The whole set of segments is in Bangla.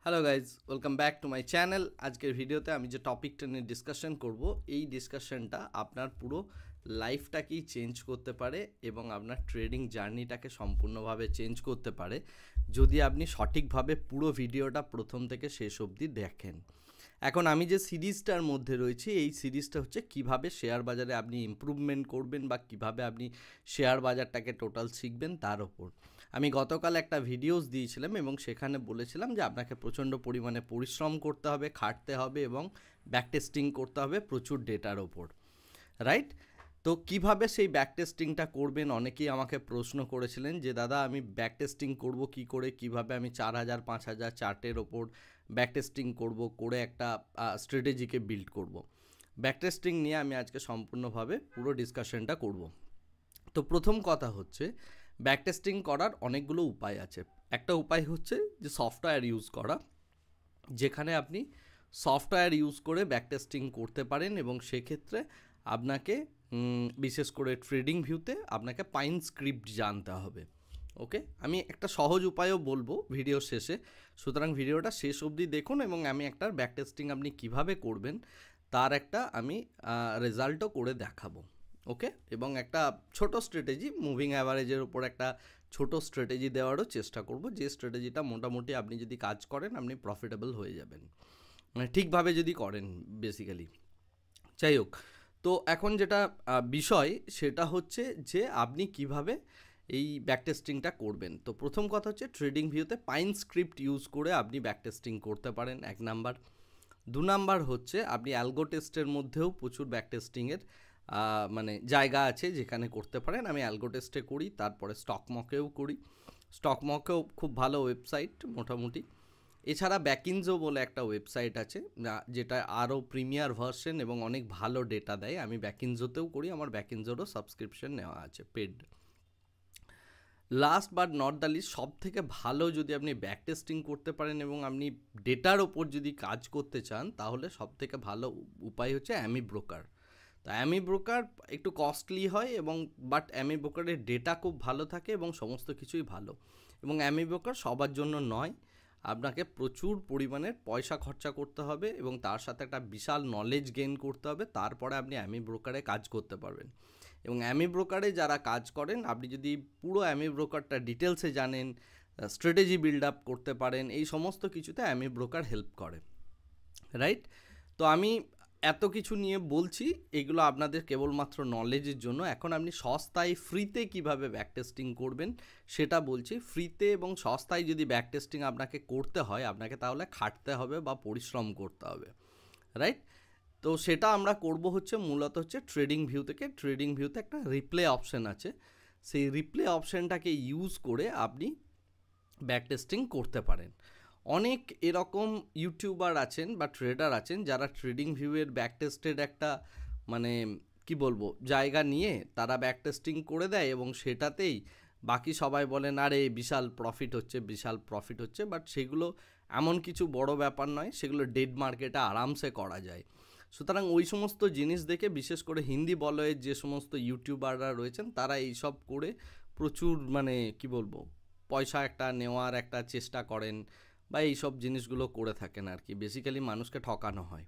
Hello guys, welcome back to my channel. আজকের ভিডিওতে আমি যে টপিকটা নিয়ে ডিসকাশন করব, এই ডিসকাশনটা আপনার পুরো লাইফটাকেই চেঞ্জ করতে পারে এবং আপনার ট্রেডিং জার্নিটাকে সম্পূর্ণভাবে চেঞ্জ করতে পারে যদি আপনি সঠিকভাবে পুরো ভিডিওটা প্রথম থেকে শেষ অবধি দেখেন। এখন আমি যে সিরিজটার মধ্যে রয়েছি, এই সিরিজটা হচ্ছে কিভাবে শেয়ার বাজারে আপনি ইমপ্রুভমেন্ট করবেন বা কিভাবে আপনি শেয়ার বাজারটাকে টোটাল শিখবেন তার ওপর। আমি গতকাল একটা ভিডিওস দিয়েছিলাম এবং সেখানে বলেছিলাম যে আপনাকে প্রচণ্ড পরিমাণে পরিশ্রম করতে হবে, খাটতে হবে এবং ব্যাক টেস্টিং করতে হবে প্রচুর ডেটার ওপর, রাইট? তো কিভাবে সেই ব্যাক টেস্টিংটা করবেন, অনেকেই আমাকে প্রশ্ন করেছিলেন যে দাদা আমি ব্যাক টেস্টিং করবো কী করে, কিভাবে আমি 4000 5000 চার্টের ওপর ব্যাক টেস্টিং করবো, করে একটা স্ট্র্যাটেজিকে বিল্ড করব। ব্যাক টেস্টিং নিয়ে আমি আজকে সম্পূর্ণভাবে পুরো ডিসকাশনটা করব। তো প্রথম কথা হচ্ছে, ব্যাক টেস্টিং করার অনেকগুলো উপায় আছে। একটা উপায় হচ্ছে যে সফটওয়্যার ইউজ করা, যেখানে আপনি সফটওয়্যার ইউজ করে ব্যাক টেস্টিং করতে পারেন এবং সেক্ষেত্রে আপনাকে বিশেষ করে ট্রেডিং ভিউতে আপনাকে পাইন স্ক্রিপ্ট জানতে হবে। ওকে, আমি একটা সহজ উপায়ও বলবো ভিডিও শেষে, সুতরাং ভিডিওটা শেষ অবধি দেখুন এবং আমি একটা ব্যাক টেস্টিং আপনি কিভাবে করবেন তার একটা আমি রেজাল্টও করে দেখাবো। ওকে, এবং একটা ছোট স্ট্র্যাটেজি, মুভিং অ্যাভারেজের উপর একটা ছোট স্ট্র্যাটেজি দেওয়ারও চেষ্টা করব, যে স্ট্র্যাটেজিটা মোটামুটি আপনি যদি কাজ করেন আপনি প্রফিটেবল হয়ে যাবেন, মানে ঠিকভাবে যদি করেন বেসিক্যালি। যাই হোক, তো এখন যেটা বিষয় সেটা হচ্ছে যে আপনি কিভাবে এই ব্যাক টেস্টিংটা করবেন। তো প্রথম কথা হচ্ছে ট্রেডিং ভিউতে পাইন স্ক্রিপ্ট ইউজ করে আপনি ব্যাক টেস্টিং করতে পারেন, এক নাম্বার। দু নাম্বার হচ্ছে আপনি অ্যালগো টেস্টের মধ্যেও প্রচুর ব্যাক টেস্টিংয়ের মানে জায়গা আছে যেখানে করতে পারেন। আমি অ্যালগো টেস্টে করি, তারপরে স্টকমকেও করি। স্টকমকেও খুব ভালো ওয়েবসাইট মোটামুটি। এছাড়া ব্যাকিনজো বলে একটা ওয়েবসাইট আছে যেটা আরও প্রিমিয়ার ভার্সন এবং অনেক ভালো ডেটা দেয়। আমি ব্যাকিনজোতেও করি, আমার ব্যাকিনজোরও সাবস্ক্রিপশন নেওয়া আছে paid. Last but not the least, সব থেকে ভালো যদি আপনি ব্যাক টেস্টিং করতে পারেন এবং আপনি ডেটার ওপর যদি কাজ করতে চান, তাহলে সব থেকে ভালো উপায় হচ্ছে অ্যামি ব্রোকার। তো অ্যামি ব্রোকার একটু কস্টলি হয় এবং বাট অ্যামি ব্রোকারের ডেটা খুব ভালো থাকে এবং সমস্ত কিছুই ভালো। এবং অ্যামি ব্রোকার সবার জন্য নয়, আপনাকে প্রচুর পরিমাণের পয়সা খরচা করতে হবে এবং তার সাথে একটা বিশাল নলেজ গেইন করতে হবে, তারপরে আপনি অ্যামি ব্রোকারে কাজ করতে পারবেন। এবং অ্যামি ব্রোকারে যারা কাজ করেন, আপনি যদি পুরো অ্যামি ব্রোকারটা ডিটেলসে জানেন, স্ট্র্যাটেজি বিল্ড আপ করতে পারেন, এই সমস্ত কিছুতে অ্যামি ব্রোকার হেল্প করে, রাইট? তো আমি এত কিছু নিয়ে বলছি, এগুলো আপনাদের কেবলমাত্র নলেজের জন্য। এখন আপনি সস্তায় ফ্রিতে কিভাবে ব্যাক টেস্টিং করবেন সেটা বলছি। ফ্রিতে এবং সস্তায় যদি ব্যাক টেস্টিং আপনাকে করতে হয়, আপনাকে তাহলে খাটতে হবে বা পরিশ্রম করতে হবে, রাইট? তো সেটা আমরা করব হচ্ছে মূলত হচ্ছে ট্রেডিং ভিউ থেকে। ট্রেডিং ভিউতে একটা রিপ্লে অপশান আছে, সেই রিপ্লে অপশানটাকে ইউজ করে আপনি ব্যাক টেস্টিং করতে পারেন। অনেক এরকম ইউটিউবার আছেন বা ট্রেডার আছেন যারা ট্রেডিং ভিউয়ের ব্যাক টেস্টের একটা মানে কি বলবো জায়গা নিয়ে তারা ব্যাক টেস্টিং করে দেয় এবং সেটাতেই বাকি সবাই বলেন আরে বিশাল প্রফিট হচ্ছে, বিশাল প্রফিট হচ্ছে। বাট সেগুলো এমন কিছু বড় ব্যাপার নয়, সেগুলো ডেড মার্কেটে আরামসে করা যায়। সুতরাং ওই সমস্ত জিনিস দেখে বিশেষ করে হিন্দি বলয়ের যে সমস্ত ইউটিউবাররা রয়েছেন তারা এইসব করে প্রচুর মানে কি বলবো পয়সা একটা নেওয়ার একটা চেষ্টা করেন বা এইসব জিনিসগুলো করে থাকেন আর কি। বেসিক্যালি মানুষকে ঠকানো হয়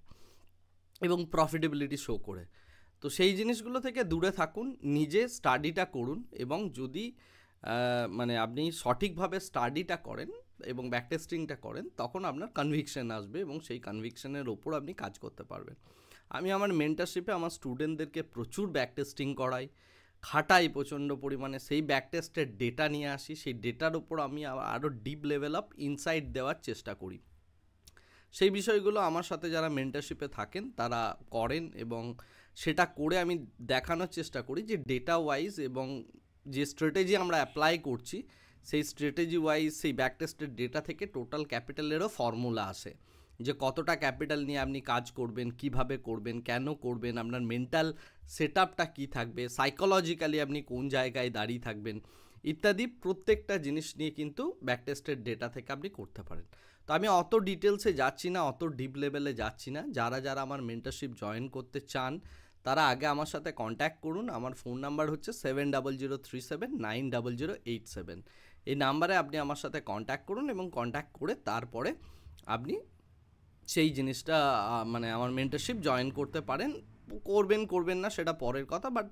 এবং প্রফিটেবিলিটি শো করে। তো সেই জিনিসগুলো থেকে দূরে থাকুন, নিজে স্টাডিটা করুন এবং যদি মানে আপনি সঠিকভাবে স্টাডিটা করেন এবং ব্যাক টেস্টিংটা করেন, তখন আপনার কনভিকশন আসবে এবং সেই কনভিকশনের ওপর আপনি কাজ করতে পারবেন। আমি আমার মেন্টারশিপে আমার স্টুডেন্টদেরকে প্রচুর ব্যাক টেস্টিং করাই, খাটাই প্রচণ্ড পরিমাণে, সেই ব্যাক টেস্টের ডেটা নিয়ে আসি, সেই ডেটার ওপর আমি আরও ডিপ লেভেল অফ ইনসাইট দেওয়ার চেষ্টা করি। সেই বিষয়গুলো আমার সাথে যারা মেন্টারশিপে থাকেন তারা করেন এবং সেটা করে আমি দেখানোর চেষ্টা করি যে ডেটা ওয়াইজ এবং যে স্ট্র্যাটেজি আমরা অ্যাপ্লাই করছি সেই স্ট্র্যাটেজি ওয়াইজ সেই ব্যাক টেস্টের ডেটা থেকে টোটাল ক্যাপিটালেরও ফর্মুলা আসে, যে কতটা ক্যাপিটাল নিয়ে আপনি কাজ করবেন, কিভাবে করবেন, কেন করবেন, আপনার মেন্টাল সেট আপটা কী থাকবে, সাইকোলজিক্যালি আপনি কোন জায়গায় দাঁড়িয়ে থাকবেন ইত্যাদি প্রত্যেকটা জিনিস নিয়ে কিন্তু ব্যাক টেস্টের ডেটা থেকে আপনি করতে পারেন। তো আমি অত ডিটেলসে যাচ্ছি না, অত ডিপ লেভেলে যাচ্ছি না। যারা যারা আমার মেন্টরশিপ জয়েন করতে চান তারা আগে আমার সাথে কন্ট্যাক্ট করুন। আমার ফোন নাম্বার হচ্ছে 7003790087। এই নাম্বারে আপনি আমার সাথে কন্ট্যাক্ট করুন এবং কন্ট্যাক্ট করে তারপরে আপনি সেই জিনিসটা মানে আমার মেন্টরশিপ জয়েন করতে পারেন। করবেন না সেটা পরের কথা, বাট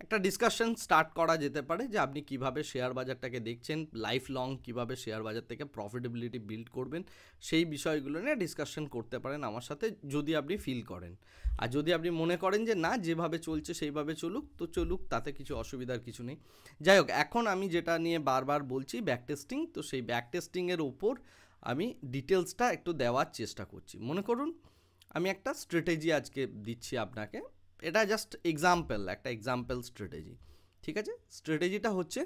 একটা ডিসকাশন স্টার্ট করা যেতে পারে যে আপনি কিভাবে শেয়ার বাজারটাকে দেখছেন, লাইফ লং কীভাবে শেয়ার বাজার থেকে প্রফিটেবিলিটি বিল্ড করবেন, সেই বিষয়গুলো নিয়ে ডিসকাশন করতে পারেন আমার সাথে, যদি আপনি ফিল করেন। আর যদি আপনি মনে করেন যে না, যেভাবে চলছে সেইভাবে চলুক, তো চলুক, তাতে কিছু অসুবিধার কিছু নেই। যাই হোক, এখন আমি যেটা নিয়ে বারবার বলছি ব্যাক টেস্টিং, তো সেই ব্যাক টেস্টিংয়ের ওপর আমি ডিটেলসটা একটু দেওয়ার চেষ্টা করছি। মনে করুন আমি একটা স্ট্র্যাটেজি আজকে দিচ্ছি আপনাকে, এটা জাস্ট একটা এক্সাম্পল স্ট্র্যাটেজি। ঠিক আছে, স্ট্র্যাটেজিটা হচ্ছে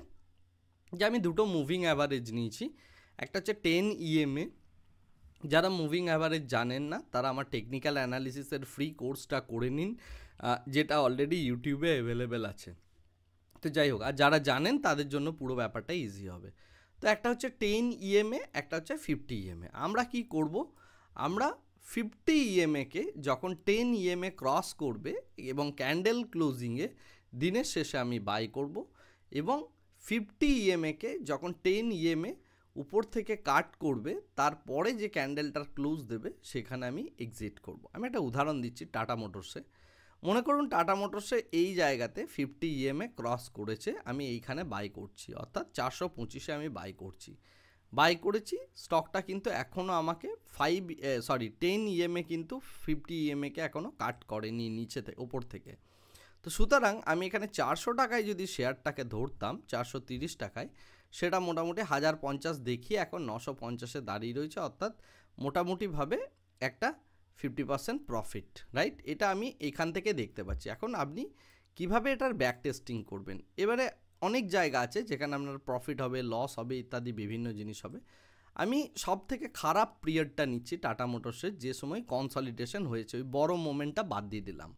যে আমি দুটো মুভিং অ্যাভারেজ নিয়েছি। একটা হচ্ছে 10 EMA। যারা মুভিং অ্যাভারেজ জানেন না তারা আমার টেকনিক্যাল অ্যানালিসিসের ফ্রি কোর্সটা করে নিন, যেটা অলরেডি ইউটিউবে অ্যাভেলেবেল আছে। তো যাই হোক, আর যারা জানেন তাদের জন্য পুরো ব্যাপারটা ইজি হবে। তো একটা হচ্ছে 10 EMA, একটা হচ্ছে 50 EMA। আমরা কি করব, আমরা 50 EMA-কে যখন 10 EMA ক্রস করবে এবং ক্যান্ডেল ক্লোজিংয়ে দিনের শেষে আমি বাই করব, এবং 50 EMA-কে যখন 10 EMA উপর থেকে কাট করবে তারপরে যে ক্যান্ডেলটার ক্লোজ দেবে সেখানে আমি এক্সিট করব। আমি একটা উদাহরণ দিচ্ছি টাটা মোটরসে। মনে করুন টাটা মোটরসে এই জায়গাতে 50 EMA ক্রস করেছে, আমি এইখানে বাই করছি, অর্থাৎ 425-এ আমি বাই করেছি। স্টকটা কিন্তু এখনও আমাকে 10 EMA কিন্তু 50 EMA-কে এখনও কাট করেনি নিচে থেকে, ওপর থেকে। তো সুতরাং আমি এখানে 400 টাকায় যদি শেয়ারটাকে ধরতাম, 430 টাকায়, সেটা মোটামুটি 1050 দেখিয়ে এখন 950-এ দাঁড়িয়ে রয়েছে, অর্থাৎ মোটামুটিভাবে একটা 50% প্রফিট, রাইট? এটা আমি এখান থেকে দেখতে পাচ্ছি। এখন আপনি কিভাবে এটার ব্যাক টেস্টিং করবেন? এবারে অনেক জায়গা আছে যেখানে আপনার প্রফিট হবে, লস হবে, ইত্যাদি বিভিন্ন জিনিস হবে। আমি সব থেকে খারাপ পিরিয়ডটা নিচ্ছি টাটা মোটরসের, যে সময় কনসলিডেশন হয়েছে, ওই বড় মোমেন্টটা বাদ দিয়ে দিলাম।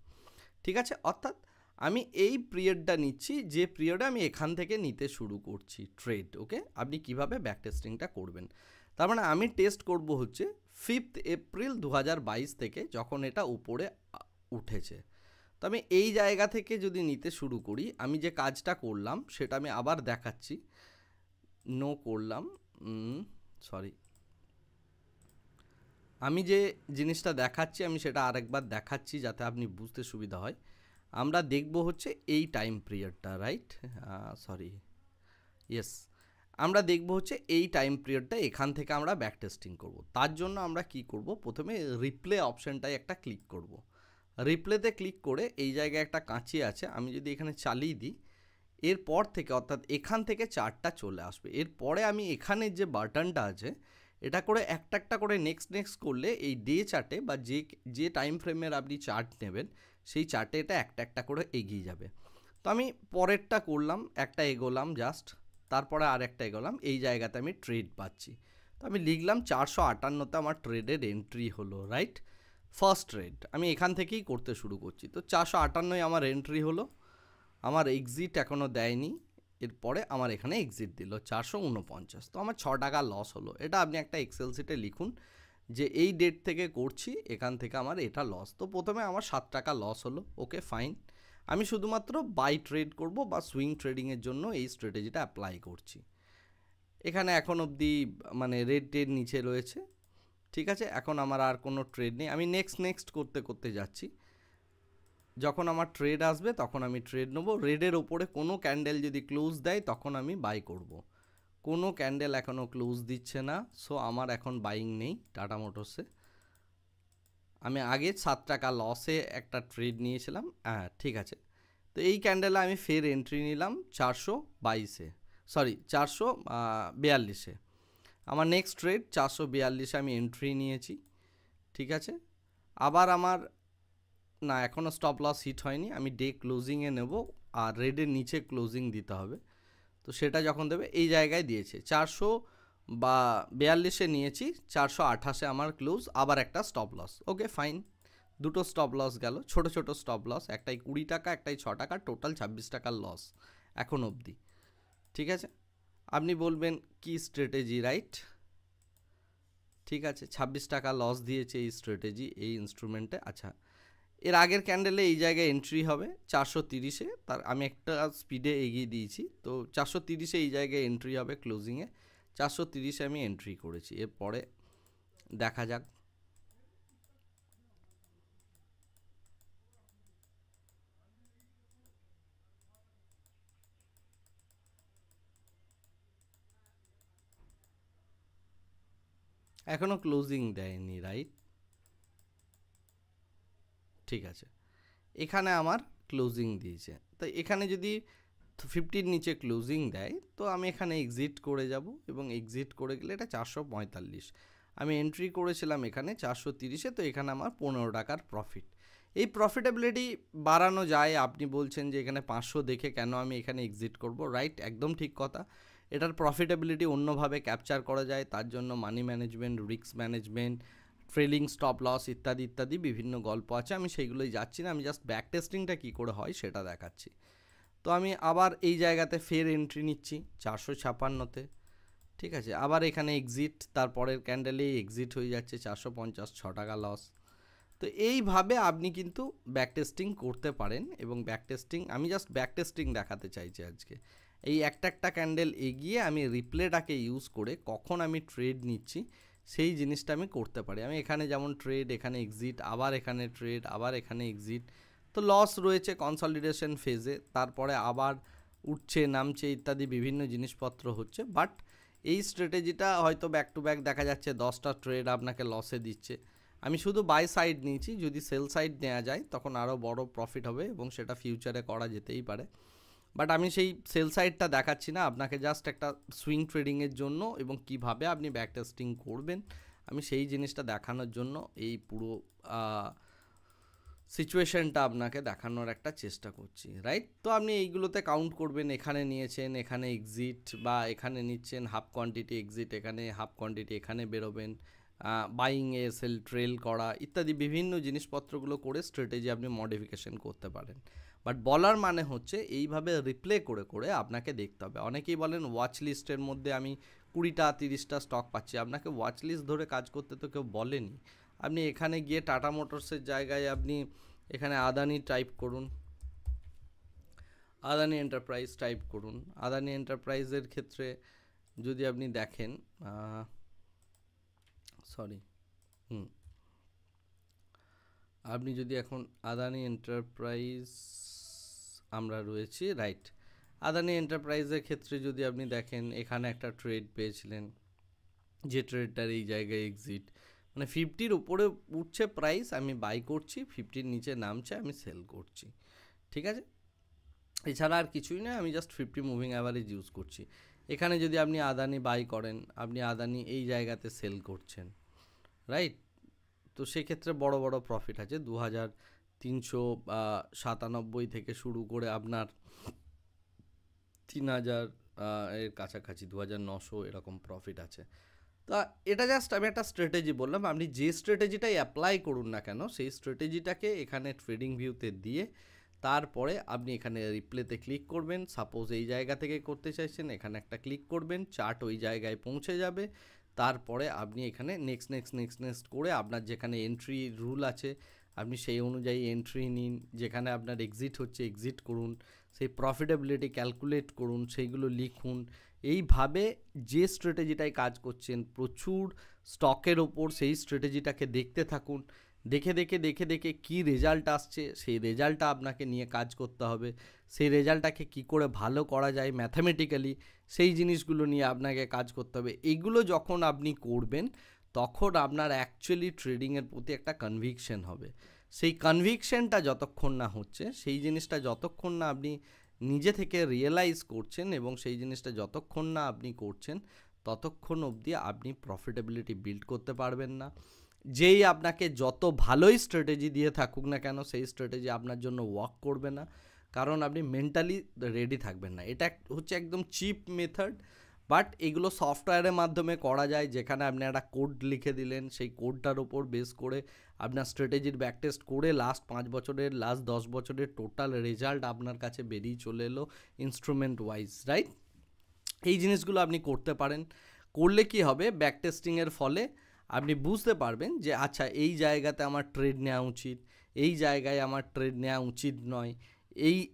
ঠিক আছে, অর্থাৎ আমি এই পিরিয়ডটা নিচ্ছি, যে পিরিয়ডে আমি এখান থেকে নিতে শুরু করছি ট্রেড। ওকে, আপনি কিভাবে ব্যাক টেস্টিংটা করবেন? তার মানে আমি টেস্ট করব হচ্ছে 5 এপ্রিল 2022 থেকে, যখন এটা উপরে উঠেছে। তো আমি এই জায়গা থেকে যদি নিতে শুরু করি, আমি যে কাজটা করলাম সেটা আমি আবার দেখাচ্ছি। আমি যে জিনিসটা দেখাচ্ছি আমি সেটা আরেকবার দেখাচ্ছি যাতে আপনি বুঝতে সুবিধা হয়। আমরা দেখব হচ্ছে এই টাইম পিরিয়ডটা, রাইট? ইয়েস, আমরা দেখব হচ্ছে এই টাইম পিরিয়ডটা, এখান থেকে আমরা ব্যাক টেস্টিং করব। তার জন্য আমরা কি করব, প্রথমে রিপ্লে অপশানটায় একটা ক্লিক করব। রিপ্লেতে ক্লিক করে এই জায়গায় একটা কাঁচি আছে, আমি যদি এখানে চালিয়ে দিই, এরপর থেকে অর্থাৎ এখান থেকে চার্টটা চলে আসবে। এরপরে আমি এখানের যে বাটনটা আছে, এটা করে একটা একটা করে নেক্সট করলে এই ডে চার্টে বা যে টাইম ফ্রেমের আপনি চার্ট নেবেন সেই চার্টে এটা একটা একটা করে এগিয়ে যাবে। তো আমি পরেরটা করলাম, একটা এগোলাম জাস্ট, তারপরে আর একটা এগোলাম, এই জায়গাতে আমি ট্রেড পাচ্ছি। তো আমি লিখলাম 458-তে আমার ট্রেডের এন্ট্রি হলো, রাইট? ফার্স্ট ট্রেড আমি এখান থেকেই করতে শুরু করছি। তো 458-ই আমার এন্ট্রি হলো, আমার এক্সিট এখনও দেয়নি, এরপরে আমার এখানে এক্সিট দিল 449। তো আমার 6 টাকা লস হলো। এটা আপনি একটা এক্সেল শিটে লিখুন যে এই ডেট থেকে করছি, এখান থেকে আমার এটা লস। তো প্রথমে আমার 7 টাকা লস হলো, ওকে ফাইন। আমি শুধুমাত্র বাই ট্রেড করব বা সুইং ট্রেডিংয়ের জন্য এই স্ট্র্যাটেজিটা অ্যাপ্লাই করছি। এখানে এখন অবধি মানে রেডের নিচে রয়েছে, ঠিক আছে? এখন আমার আর কোনো ট্রেড নেই, আমি নেক্সট করতে যাচ্ছি। যখন আমার ট্রেড আসবে তখন আমি ট্রেড নেবো। রেডের ওপরে কোনো ক্যান্ডেল যদি ক্লোজ দেয় তখন আমি বাই করব। কোনো ক্যান্ডেল এখনও ক্লোজ দিচ্ছে না, সো আমার এখন বাইং নেই টাটা মোটরসে। আমি আগে 7 টাকা লসে একটা ট্রেড নিয়েছিলাম, হ্যাঁ ঠিক আছে। তো এই ক্যান্ডেলে আমি ফের এন্ট্রি নিলাম 442-এ। আমার নেক্সট ট্রেড 442-এ আমি এন্ট্রি নিয়েছি, ঠিক আছে। আবার আমার না, এখনও স্টপ লস হিট হয়নি, আমি ডে ক্লোজিংয়ে নেব, আর রেডের নিচে ক্লোজিং দিতে হবে। তো সেটা যখন দেবে এই জায়গায় দিয়েছে 442-এ নিয়েছি, 428-এ আমার ক্লোজ, আবার একটা স্টপ লস, ওকে ফাইন। দুটো স্টপ লস গেল, ছোট স্টপ লস, একটাই 20 টাকা, একটাই 6 টাকা, টোটাল 26 টাকার লস এখন অবধি, ঠিক আছে। আপনি বলবেন কি স্ট্র্যাটেজি, রাইট? ঠিক আছে, 26 টাকা লস দিয়েছে এই স্ট্র্যাটেজি, এই ইনস্ট্রুমেন্টে। আচ্ছা, এর আগের ক্যান্ডেলে এই জায়গায় এন্ট্রি হবে 430-এ, তার আমি একটা স্পিডে এগিয়ে দিয়েছি। তো 430-এ এই জায়গায় এন্ট্রি হবে ক্লোজিংয়ে, 430-এ আমি এন্ট্রি করেছি। এরপরে দেখা যাক। এখনো ক্লোজিং দেয়নি, রাইট? ঠিক আছে, এখানে আমার ক্লোজিং দিয়েছে, তো এখানে যদি 50 নিচে ক্লোজিং দেয় তো আমি এখানে এক্সিট করে যাব, এবং এক্সিট করে গেলে এটা 445, আমি এন্ট্রি করেছিলাম এখানে 430-এ, তো এখানে আমার 15 টাকার প্রফিট। এই প্রফিটেবিলিটি বাড়ানো যায়। আপনি বলছেন যে এখানে 500 দেখে কেন আমি এখানে এক্সিট করব, রাইট? একদম ঠিক কথা। এটার প্রফিটেবিলিটি অন্যভাবে ক্যাপচার করা যায়, তার জন্য money management, risk management, trailing stop loss ইত্যাদি ইত্যাদি বিভিন্ন গল্প আছে, আমি সেইগুলোই যাচ্ছি না, আমি জাস্ট ব্যাক টেস্টিংটা কী করে হয় সেটা দেখাচ্ছি। তো আমি আবার এই জায়গাতে ফের এন্ট্রি নিচ্ছি 456-তে, ঠিক আছে, আবার এখানে এক্সিট, তারপরের ক্যান্ডেলেই এক্সিট হয়ে যাচ্ছে 450, 6 টাকা লস। তো এইভাবে আপনি কিন্তু ব্যাক টেস্টিং করতে পারেন, এবং ব্যাক টেস্টিং আমি জাস্ট ব্যাক টেস্টিং দেখাতে চাইছি আজকে। এই একটা ক্যান্ডেল এগিয়ে আমি রিপ্লেটাকে ইউজ করে কখন আমি ট্রেড নিচ্ছি সেই জিনিসটা আমি করতে পারি। আমি এখানে যেমন ট্রেড, এখানে এক্সিট, আবার এখানে ট্রেড, আবার এখানে এক্সিট, তো লস রয়েছে কনসলিডেশন ফেজে, তারপরে আবার উঠছে নামছে ইত্যাদি বিভিন্ন জিনিসপত্র হচ্ছে। বাট এই স্ট্র্যাটেজিটা হয়তো ব্যাক টু ব্যাক দেখা যাচ্ছে 10টা ট্রেড আপনাকে লসে দিচ্ছে। আমি শুধু বাই সাইড নিয়েছি, যদি সেল সাইড নেওয়া যায় তখন আরও বড় প্রফিট হবে, এবং সেটা ফিউচারে করা যেতেই পারে। বাট আমি সেই সেল সাইডটা দেখাচ্ছি না আপনাকে, জাস্ট একটা সুইং ট্রেডিংয়ের জন্য এবং কিভাবে আপনি ব্যাক টেস্টিং করবেন আমি সেই জিনিসটা দেখানোর জন্য এই পুরো সিচুয়েশনটা আপনাকে দেখানোর একটা চেষ্টা করছি, রাইট? তো আপনি এইগুলোতে কাউন্ট করবেন, এখানে নিয়েছেন, এখানে এক্সিট, বা এখানে নিচ্ছেন হাফ কোয়ান্টিটি এক্সিট, এখানে হাফ কোয়ান্টিটি এখানে বেরোবেন, বাইংয়ে সেল ট্রেল করা ইত্যাদি বিভিন্ন জিনিসপত্রগুলো করে স্ট্র্যাটেজি আপনি মডিফিকেশন করতে পারেন। বাট বলার মানে হচ্ছে এইভাবে রিপ্লে করে করে আপনাকে দেখতে হবে। অনেকেই বলেন ওয়াচ লিস্টের মধ্যে আমি 20টা 30টা স্টক পাচ্ছি, আপনাকে ওয়াচ লিস্ট ধরে কাজ করতে তো কেউ বলেনি। আপনি এখানে গিয়ে টাটা মোটরসের জায়গায় আপনি এখানে আদানি টাইপ করুন, আদানি এন্টারপ্রাইজ টাইপ করুন। আদানি এন্টারপ্রাইজের ক্ষেত্রে যদি আপনি দেখেন, সরি, আপনি যদি এখন আদানি এন্টারপ্রাইজ আমরা রয়েছি, রাইট? আদানি এন্টারপ্রাইজের ক্ষেত্রে যদি আপনি দেখেন এখানে একটা ট্রেড পেয়েছিলেন, যে ট্রেডটার এই জায়গায় এক্সিট, মানে 50-র উপরে উঠছে প্রাইস, আমি বাই করছি, 50-র নিচে নামছে আমি সেল করছি, ঠিক আছে? এছাড়া আর কিছুই না, আমি জাস্ট 50 মুভিং অ্যাভারেজ ইউজ করছি। এখানে যদি আপনি আদানি বাই করেন, আপনি আদানি এই জায়গাতে সেল করছেন, রাইট? তো সেক্ষেত্রে বড় বড় প্রফিট আছে, 2397 থেকে শুরু করে আপনার 3000 এর কাছাকাছি 2900 এরকম প্রফিট আছে। তা এটা জাস্ট আমি একটা স্ট্র্যাটেজি বললাম, আপনি যে স্ট্র্যাটেজিটাই অ্যাপ্লাই করুন না কেন সেই স্ট্র্যাটেজিটাকে এখানে ট্রেডিং ভিউতে দিয়ে তারপরে আপনি এখানে রিপ্লেতে ক্লিক করবেন। সাপোজ এই জায়গা থেকে করতে চাইছেন, এখানে একটা ক্লিক করবেন, চার্ট ওই জায়গায় পৌঁছে যাবে, তারপরে আপনি এখানে নেক্সট করে আপনার যেখানে এন্ট্রি রুল আছে আপনি সেই অনুযায়ী এন্ট্রি নিন, যেখানে আপনার এক্সিট হচ্ছে এক্সিট করুন, সেই প্রফিটেবিলিটি ক্যালকুলেট করুন, সেইগুলো লিখুন। এইভাবে যে স্ট্র্যাটেজিটাই কাজ করছেন প্রচুর স্টকের ওপর সেই স্ট্র্যাটেজিটাকে দেখতে থাকুন, দেখে দেখে দেখে দেখে কী রেজাল্ট আসছে সেই রেজাল্টটা আপনাকে নিয়ে কাজ করতে হবে, সেই রেজাল্টটাকে কী করে ভালো করা যায় ম্যাথামেটিক্যালি সেই জিনিসগুলো নিয়ে আপনাকে কাজ করতে হবে। এগুলো যখন আপনি করবেন তখন আপনার অ্যাকচুয়ালি ট্রেডিংয়ের প্রতি একটা কনভিকশন হবে। সেই কনভিকশনটা যতক্ষণ না হচ্ছে, সেই জিনিসটা যতক্ষণ না আপনি নিজে থেকে রিয়েলাইজ করছেন এবং সেই জিনিসটা যতক্ষণ না আপনি করছেন ততক্ষণ অবধি আপনি প্রফিটেবিলিটি বিল্ড করতে পারবেন না। যেই আপনাকে যত ভালোই স্ট্র্যাটেজি দিয়ে থাকুক না কেন সেই স্ট্র্যাটেজি আপনার জন্য ওয়ার্ক করবে না, কারণ আপনি মেন্টালি রেডি থাকবেন না। এটা হচ্ছে একদম চিপ মেথড, বাট এগুলো সফটওয়্যারের মাধ্যমে করা যায়, যেখানে আপনি একটা কোড লিখে দিলেন, সেই কোডটার ওপর বেস করে আপনার স্ট্র্যাটেজির ব্যাকটেস্ট করে লাস্ট 5 বছরের লাস্ট 10 বছরের টোটাল রেজাল্ট আপনার কাছে বেরিয়ে চলে এলো ইনস্ট্রুমেন্ট ওয়াইজ, রাইট? এই জিনিসগুলো আপনি করতে পারেন। করলে কি হবে, ব্যাকটেস্টিংয়ের ফলে আপনি বুঝতে পারবেন যে আচ্ছা এই জায়গাতে আমার ট্রেড নেওয়া উচিত, এই জায়গায় আমার ট্রেড নেওয়া উচিত নয়,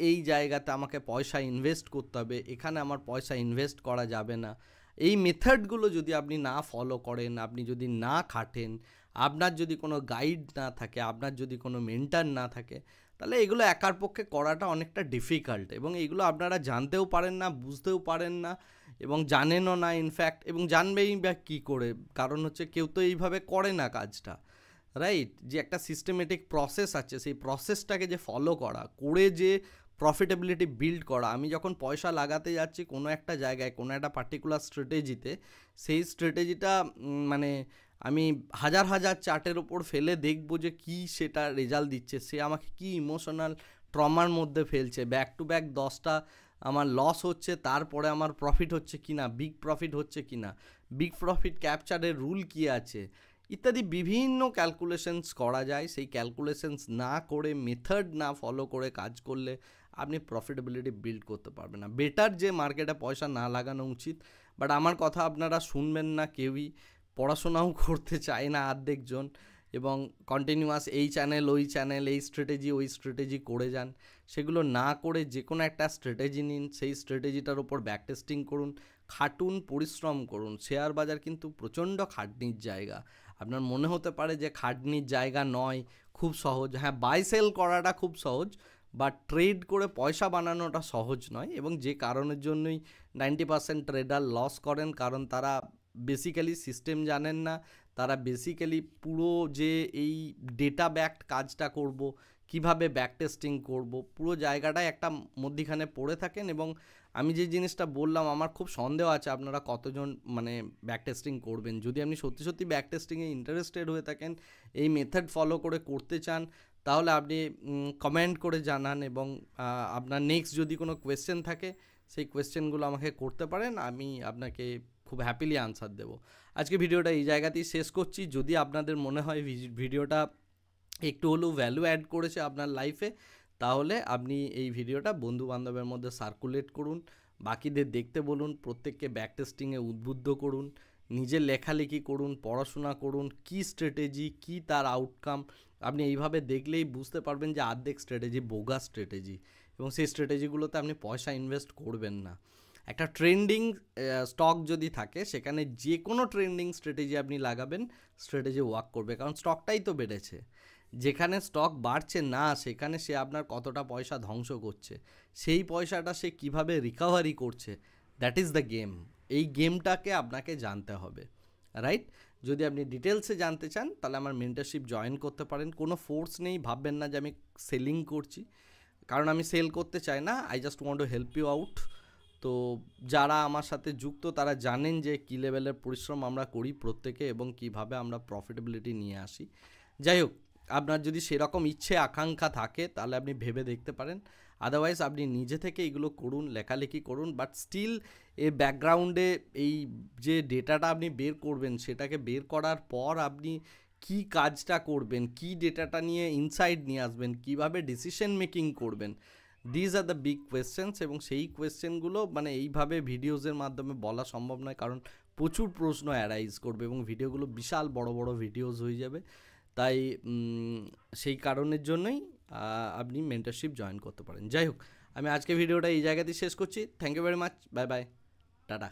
এই জায়গাতে আমাকে পয়সা ইনভেস্ট করতে হবে, এখানে আমার পয়সা ইনভেস্ট করা যাবে না। এই মেথডগুলো যদি আপনি না ফলো করেন, আপনি যদি না খাটেন, আপনার যদি কোনো গাইড না থাকে, আপনার যদি কোনো মেন্টর না থাকে, তাহলে এগুলো একার পক্ষে করাটা অনেকটা ডিফিকাল্ট, এবং এইগুলো আপনারা জানতেও পারেন না, বুঝতেও পারেন না, এবং জানেনও না ইনফ্যাক্ট, এবং জানবেই বা কী করে, কারণ হচ্ছে কেউ তো এইভাবে করে না কাজটা, রাইট? যে একটা সিস্টেমেটিক প্রসেস আছে, সেই প্রসেসটাকে যে ফলো করা, করে যে প্রফিটেবিলিটি বিল্ড করা। আমি যখন পয়সা লাগাতে যাচ্ছি কোনো একটা জায়গায়, কোনো একটা পার্টিকুলার স্ট্র্যাটেজিতে, সেই স্ট্র্যাটেজিটা মানে আমি হাজার হাজার চার্টের ওপর ফেলে দেখব যে কী সেটা রেজাল্ট দিচ্ছে, সে আমাকে কি ইমোশনাল ট্রমার মধ্যে ফেলছে, ব্যাক টু ব্যাক 10টা আমার লস হচ্ছে, তারপরে আমার প্রফিট হচ্ছে কি না, বিগ প্রফিট হচ্ছে কি না, বিগ প্রফিট ক্যাপচারের রুল কী আছে, ইত্যাদি বিভিন্ন ক্যালকুলেশনস করা যায়। সেই ক্যালকুলেশনস না করে, মেথড না ফলো করে কাজ করলে আপনি প্রফিটেবিলিটি বিল্ড করতে পারবেন না। বেটার যে মার্কেটে পয়সা না লাগানো উচিত, বাট আমার কথা আপনারা শুনবেন না কেউই, পড়াশোনাও করতে চায় না অর্ধেকজন, এবং কন্টিনিউয়াস এই চ্যানেল ওই চ্যানেল, এই স্ট্র্যাটেজি ওই স্ট্র্যাটেজি করে যান। সেগুলো না করে যে কোনো একটা স্ট্র্যাটেজি নিন, সেই স্ট্র্যাটেজিটার ওপর ব্যাক টেস্টিং করুন, খাটুন, পরিশ্রম করুন। শেয়ার বাজার কিন্তু প্রচণ্ড খাটনির জায়গা। আপনার মনে হতে পারে যে খাটনির জায়গা নয়, খুব সহজ। হ্যাঁ, বাই সেল করাটা খুব সহজ, বা ট্রেড করে পয়সা বানানোটা সহজ নয়, এবং যে কারণের জন্যই 90% ট্রেডার লস করেন, কারণ তারা বেসিক্যালি সিস্টেম জানেন না, তারা বেসিক্যালি পুরো যে এই ডেটা ব্যাকড কাজটা করব, কিভাবে ব্যাক টেস্টিং করব, পুরো জায়গাটায় একটা মধ্যিখানে পড়ে থাকেন। এবং আমি যে জিনিসটা বললাম, আমার খুব সন্দেহ আছে আপনারা কতজন মানে ব্যাক টেস্টিং করবেন। যদি আপনি সত্যি সত্যি ব্যাক টেস্টিংয়ে ইন্টারেস্টেড হয়ে থাকেন, এই মেথড ফলো করে করতে চান, তাহলে আপনি কমেন্ট করে জানান, এবং আপনার নেক্সট যদি কোনো কোয়েশ্চেন থাকে, সেই কোয়েশ্চেনগুলো আমাকে করতে পারেন, আমি আপনাকে খুব হ্যাপিলি আনসার দেবো। আজকে ভিডিওটা এই জায়গাতেই শেষ করছি। যদি আপনাদের মনে হয় ভিডিওটা একটু হলেও ভ্যালু অ্যাড করেছে আপনার লাইফে, তাহলে আপনি এই ভিডিওটা বন্ধু বান্ধবের মধ্যে সার্কুলেট করুন, বাকিদের দেখতে বলুন, প্রত্যেককে ব্যাক টেস্টিংয়ে উদ্বুদ্ধ করুন, নিজের লেখালেখি করুন, পড়াশোনা করুন, কী স্ট্র্যাটেজি, কী তার আউটকাম। আপনি এইভাবে দেখলেই বুঝতে পারবেন যে অর্ধেক স্ট্র্যাটেজি বোগাস স্ট্র্যাটেজি, এবং সেই স্ট্র্যাটেজিগুলোতে আপনি পয়সা ইনভেস্ট করবেন না। একটা ট্রেন্ডিং স্টক যদি থাকে, সেখানে যে কোনো ট্রেন্ডিং স্ট্র্যাটেজি আপনি লাগাবেন, স্ট্র্যাটেজি ওয়ার্ক করবে, কারণ স্টকটাই তো বেড়েছে। যেখানে স্টক বাড়ছে না, সেখানে সে আপনার কতটা পয়সা ধ্বংস করছে, সেই পয়সাটা সে কিভাবে রিকভারি করছে, দ্যাট ইজ দ্য গেম। এই গেমটাকে আপনাকে জানতে হবে, রাইট? যদি আপনি ডিটেলসে জানতে চান, তাহলে আমার মেন্টরশিপ জয়েন করতে পারেন। কোনো ফোর্স নেই, ভাববেন না যে আমি সেলিং করছি, কারণ আমি সেল করতে চাই না। I just want to help you out. তো যারা আমার সাথে যুক্ত, তারা জানেন যে কী লেভেলের পরিশ্রম আমরা করি প্রত্যেকে, এবং কিভাবে আমরা প্রফিটেবিলিটি নিয়ে আসি। যাই হোক, আপনার যদি সেরকম ইচ্ছে আকাঙ্ক্ষা থাকে, তাহলে আপনি ভেবে দেখতে পারেন। আদারওয়াইজ আপনি নিজে থেকে এগুলো করুন, লেখালেখি করুন, বাট স্টিল এর ব্যাকগ্রাউন্ডে এই যে ডেটাটা আপনি বের করবেন, সেটাকে বের করার পর আপনি কী কাজটা করবেন, কী ডেটাটা নিয়ে ইনসাইড নিয়ে আসবেন, কীভাবে ডিসিশন মেকিং করবেন, these are the big questions. এবং সেই কোয়েশ্চেনগুলো মানে এইভাবে ভিডিওসের মাধ্যমে বলা সম্ভব নয়, কারণ প্রচুর প্রশ্ন অ্যারাইজ করবে, এবং ভিডিওগুলো বিশাল বড় বড় ভিডিওস হয়ে যাবে। তাই সেই কারণের জন্যই আপনি মেন্টরশিপ জয়েন করতে পারেন। যাই হোক, আমি আজকে ভিডিওটা এই জায়গাতেই শেষ করছি। Thank you very much, bye bye, tata.